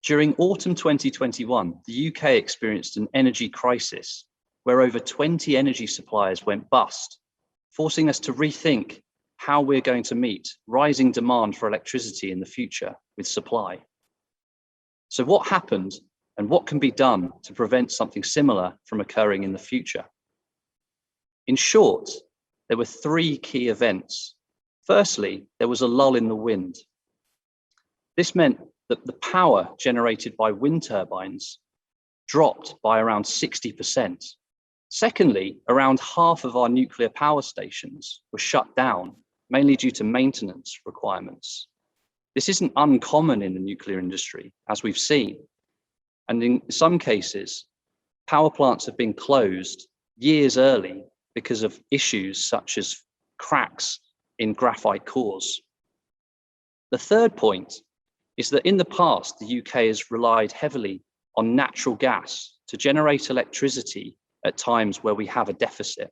During autumn 2021, the UK experienced an energy crisis where over 20 energy suppliers went bust, forcing us to rethink how we're going to meet rising demand for electricity in the future with supply. So what happened and what can be done to prevent something similar from occurring in the future? In short, there were three key events. Firstly, there was a lull in the wind. This meant that the power generated by wind turbines dropped by around 60%. Secondly, around half of our nuclear power stations were shut down, mainly due to maintenance requirements. This isn't uncommon in the nuclear industry, as we've seen. And in some cases, power plants have been closed years early because of issues such as cracks in graphite cores. The third point is that in the past, the UK has relied heavily on natural gas to generate electricity at times where we have a deficit.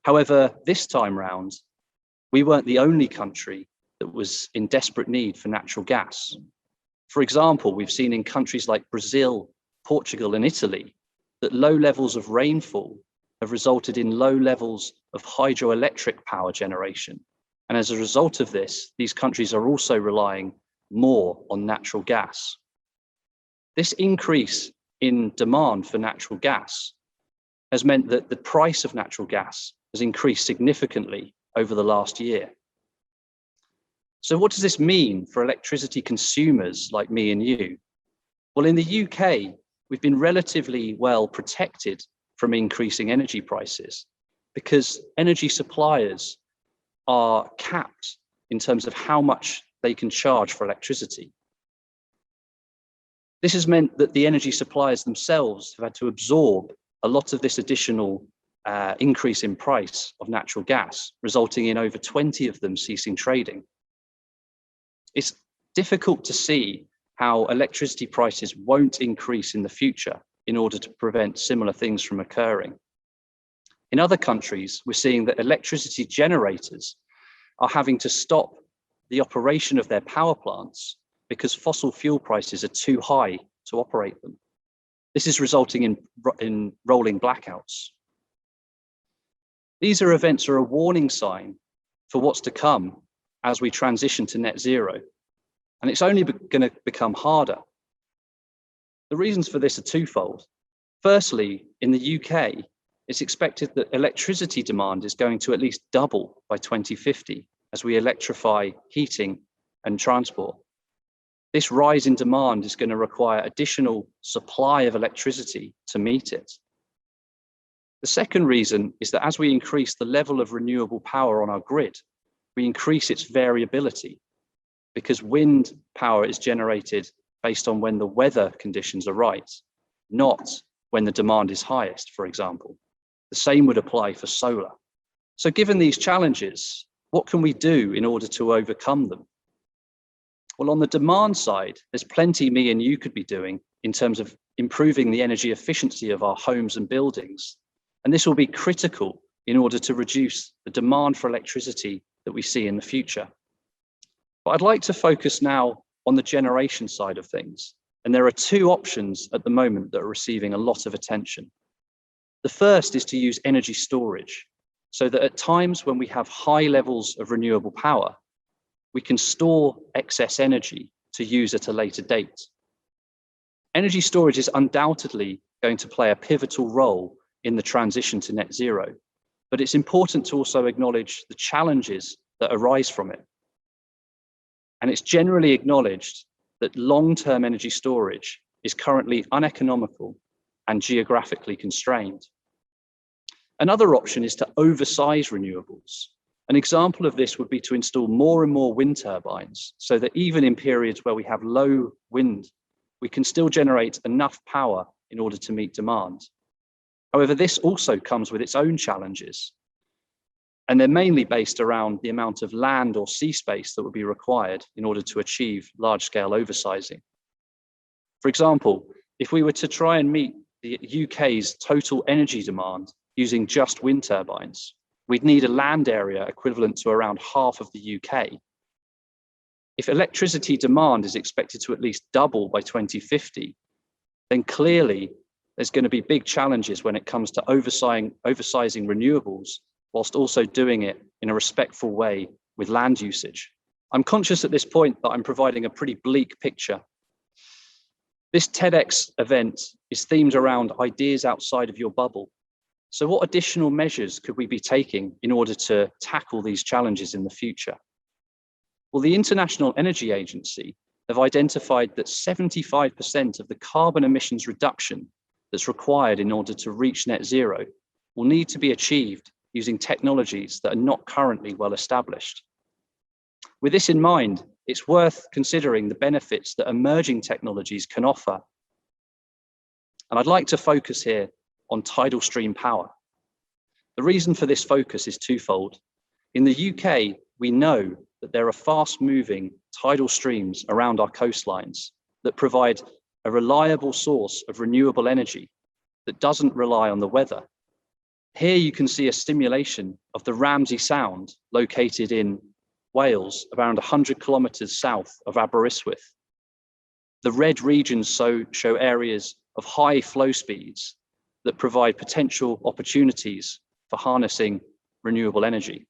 However, this time round, we weren't the only country that was in desperate need for natural gas. For example, we've seen in countries like Brazil, Portugal, and Italy that low levels of rainfall have resulted in low levels of hydroelectric power generation. And as a result of this, these countries are also relying more on natural gas. This increase in demand for natural gas has meant that the price of natural gas has increased significantly over the last year. So what does this mean for electricity consumers like me and you? Well, in the UK, we've been relatively well protected from increasing energy prices because energy suppliers are capped in terms of how much they can charge for electricity. This has meant that the energy suppliers themselves have had to absorb a lot of this additional increase in price of natural gas, resulting in over 20 of them ceasing trading. It's difficult to see how electricity prices won't increase in the future in order to prevent similar things from occurring. In other countries, we're seeing that electricity generators are having to stop the operation of their power plants because fossil fuel prices are too high to operate them. This is resulting in rolling blackouts. These events are a warning sign for what's to come as we transition to net zero, and it's only going to become harder. The reasons for this are twofold. Firstly, in the UK, it's expected that electricity demand is going to at least double by 2050 as we electrify heating and transport. This rise in demand is going to require additional supply of electricity to meet it. The second reason is that as we increase the level of renewable power on our grid, we increase its variability because wind power is generated based on when the weather conditions are right, not when the demand is highest, for example. The same would apply for solar. So given these challenges, what can we do in order to overcome them? Well, on the demand side, there's plenty me and you could be doing in terms of improving the energy efficiency of our homes and buildings. And this will be critical in order to reduce the demand for electricity that we see in the future. But I'd like to focus now on the generation side of things. And there are two options at the moment that are receiving a lot of attention. The first is to use energy storage, so that at times when we have high levels of renewable power, we can store excess energy to use at a later date. Energy storage is undoubtedly going to play a pivotal role in the transition to net zero, but it's important to also acknowledge the challenges that arise from it. And it's generally acknowledged that long-term energy storage is currently uneconomical and geographically constrained. Another option is to oversize renewables. An example of this would be to install more and more wind turbines so that even in periods where we have low wind, we can still generate enough power in order to meet demand. However, this also comes with its own challenges, and they're mainly based around the amount of land or sea space that would be required in order to achieve large-scale oversizing. For example, if we were to try and meet the UK's total energy demand using just wind turbines, we'd need a land area equivalent to around half of the UK. If electricity demand is expected to at least double by 2050, then clearly there's going to be big challenges when it comes to oversizing renewables, whilst also doing it in a respectful way with land usage. I'm conscious at this point that I'm providing a pretty bleak picture. This TEDx event is themed around ideas outside of your bubble. So what additional measures could we be taking in order to tackle these challenges in the future? Well, the International Energy Agency have identified that 75% of the carbon emissions reduction that's required in order to reach net zero will need to be achieved using technologies that are not currently well established. With this in mind, it's worth considering the benefits that emerging technologies can offer. And I'd like to focus here on tidal stream power. The reason for this focus is twofold. In the UK, we know that there are fast-moving tidal streams around our coastlines that provide a reliable source of renewable energy that doesn't rely on the weather. Here you can see a simulation of the Ramsey Sound located in Wales, around 100 kilometres south of Aberystwyth. The red regions show areas of high flow speeds that provide potential opportunities for harnessing renewable energy.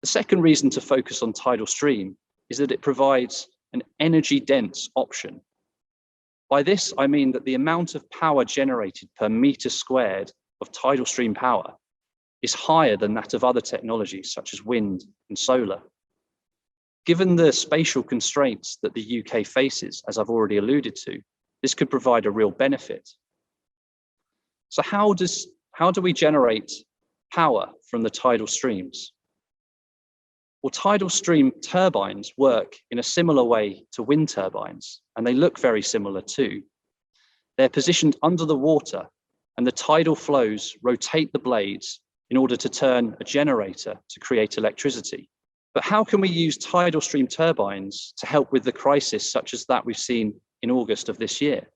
The second reason to focus on tidal stream is that it provides an energy-dense option. By this, I mean that the amount of power generated per metre squared of tidal stream power is higher than that of other technologies such as wind and solar. Given the spatial constraints that the UK faces, as I've already alluded to, this could provide a real benefit. So how do we generate power from the tidal streams? Well, tidal stream turbines work in a similar way to wind turbines, and they look very similar too. They're positioned under the water, and the tidal flows rotate the blades in order to turn a generator to create electricity. But how can we use tidal stream turbines to help with the crisis such as that we've seen in August of this year?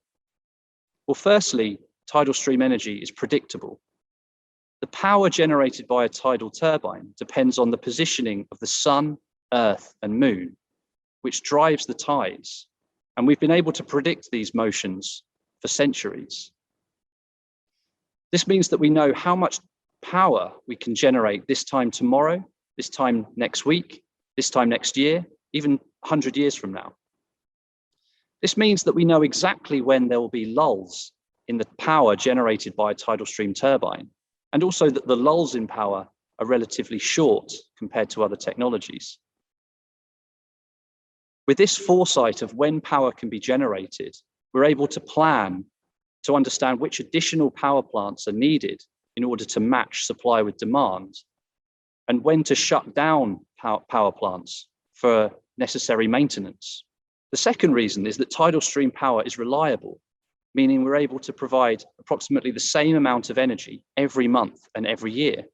Well, firstly, tidal stream energy is predictable. The power generated by a tidal turbine depends on the positioning of the sun, earth, and moon, which drives the tides. And we've been able to predict these motions for centuries. This means that we know how much power we can generate this time tomorrow, this time next week, this time next year, even 100 years from now. This means that we know exactly when there will be lulls in the power generated by a tidal stream turbine, and also that the lulls in power are relatively short compared to other technologies. With this foresight of when power can be generated, we're able to plan to understand which additional power plants are needed in order to match supply with demand, and when to shut down power plants for necessary maintenance. The second reason is that tidal stream power is reliable, meaning we're able to provide approximately the same amount of energy every month and every year.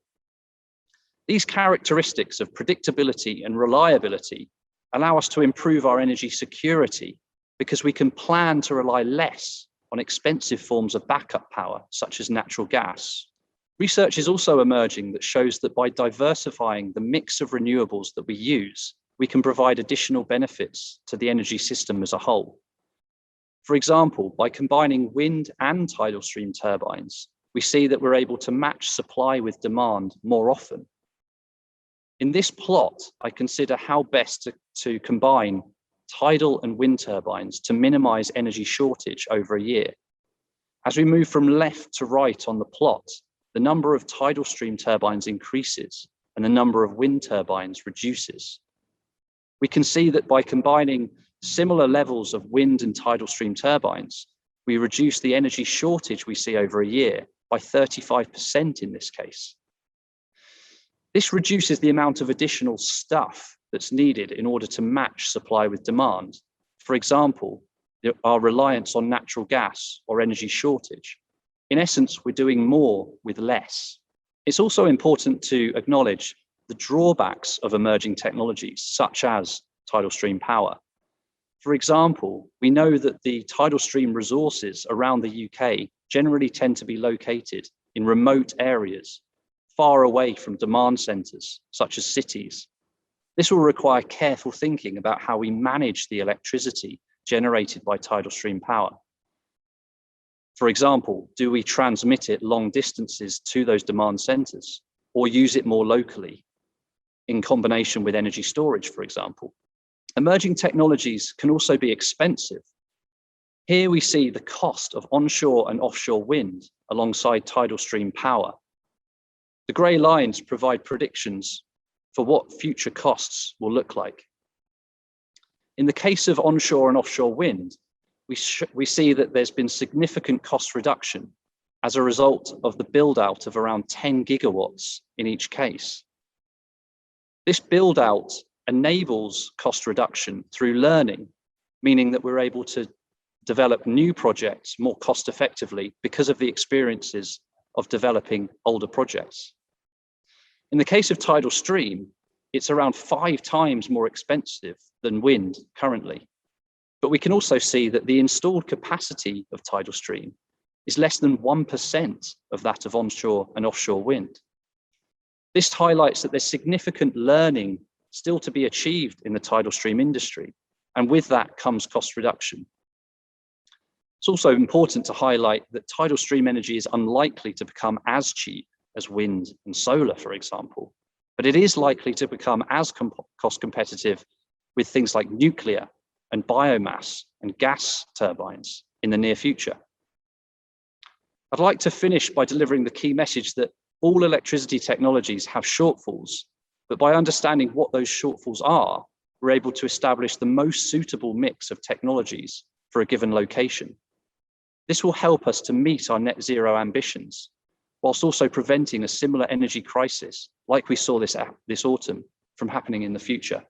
These characteristics of predictability and reliability allow us to improve our energy security because we can plan to rely less on expensive forms of backup power, such as natural gas. Research is also emerging that shows that by diversifying the mix of renewables that we use, we can provide additional benefits to the energy system as a whole. For example, by combining wind and tidal stream turbines, we see that we're able to match supply with demand more often. In this plot, I consider how best to combine tidal and wind turbines to minimize energy shortage over a year. As we move from left to right on the plot, the number of tidal stream turbines increases and the number of wind turbines reduces. We can see that by combining similar levels of wind and tidal stream turbines, we reduce the energy shortage we see over a year by 35% in this case. This reduces the amount of additional stuff that's needed in order to match supply with demand. For example, our reliance on natural gas or energy shortage. In essence, we're doing more with less. It's also important to acknowledge the drawbacks of emerging technologies, such as tidal stream power. For example, we know that the tidal stream resources around the UK generally tend to be located in remote areas, far away from demand centres, such as cities. This will require careful thinking about how we manage the electricity generated by tidal stream power. For example, do we transmit it long distances to those demand centers or use it more locally in combination with energy storage, for example? Emerging technologies can also be expensive. Here we see the cost of onshore and offshore wind alongside tidal stream power. The grey lines provide predictions for what future costs will look like. In the case of onshore and offshore wind, we see that there's been significant cost reduction as a result of the build out of around 10 gigawatts in each case. This build out enables cost reduction through learning, meaning that we're able to develop new projects more cost effectively because of the experiences of developing older projects. In the case of tidal stream, it's around 5 times more expensive than wind currently. But we can also see that the installed capacity of tidal stream is less than 1% of that of onshore and offshore wind. This highlights that there's significant learning still to be achieved in the tidal stream industry, and with that comes cost reduction. It's also important to highlight that tidal stream energy is unlikely to become as cheap as wind and solar, for example, but it is likely to become as cost competitive with things like nuclear and biomass and gas turbines in the near future. I'd like to finish by delivering the key message that all electricity technologies have shortfalls, but by understanding what those shortfalls are, we're able to establish the most suitable mix of technologies for a given location. This will help us to meet our net zero ambitions, whilst also preventing a similar energy crisis like we saw this autumn from happening in the future.